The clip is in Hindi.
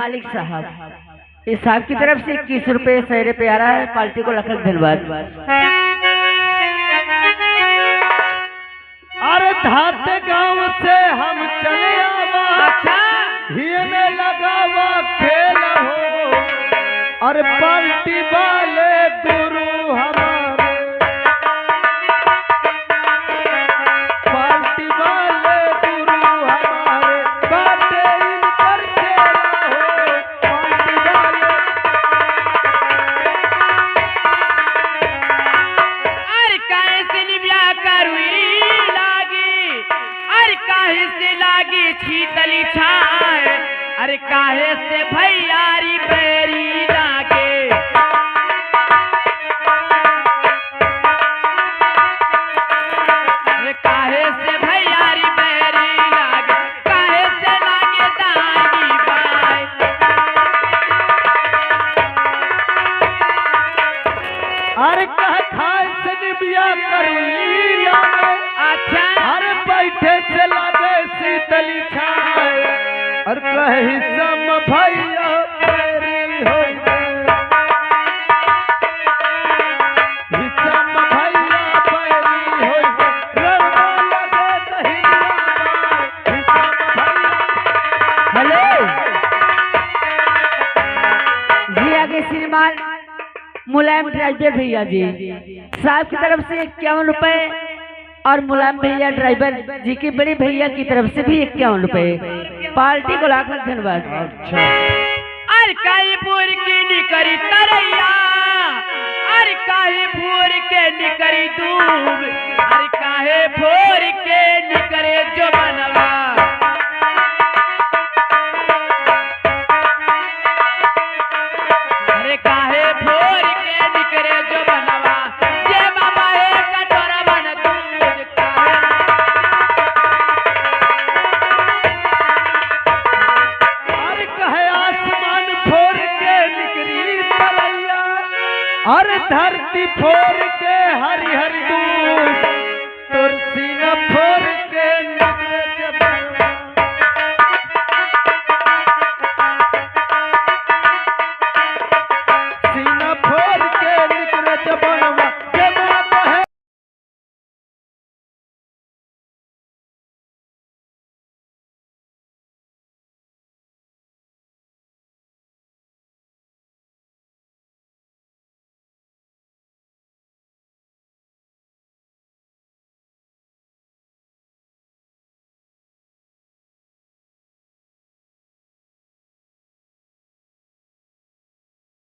मालिक साहब, इस साहब की तरफ से 21 रुपए 100 रुपए आ रहा है। पार्टी को लाख धन्यवाद। अरे धाते गांव से हम चले आवा, हियने लगावा खेल हो। अरे पार्टी वाले गुरु हमारे, पार्टी वाले गुरु हमारे, बातें इन पर चला हो। पार्टी वाले अरे काहे से निव्या करुई लागी, अरे काहे से लागी शीतली छाए, अरे काहे से भैयारी बैरी लागे। अरे काहे से भैयारी बैरी लागे, काहे से लागे दानी बाई। अरे कह खाए से निबिया करुई लागे, अच्छा अरे बैठे से लागे शीतली छाए। और कही सम भैया तेरी हो गए, सम भैया पैरी हो गए, लड़ना लगे दहिया बाई, सम भैया। हेलो जी, आगे श्रीमान मुलायम ड्राइवर भैया जी साहब की तरफ से 51 रुपए और मुलायम भैया ड्राइवर जी के बड़े भैया की तरफ से भी 51 रुपए। पार्टी को लाख लाख धन्यवाद। अच्छा अरे काहे भूर की निकरी तरैया, अरे काहे भूर के निकरी दूब, अरे काहे भूर के निकरे जो बनवा। अरे काहे भूर के निकरे जो बनवा, जे मामा है कटोरा बन दूध काहे। अरे कहे आसमान फोड़ के निकली तरैया, और धरती फोड़ के हरी हरी दूध, तुलसी न फोड़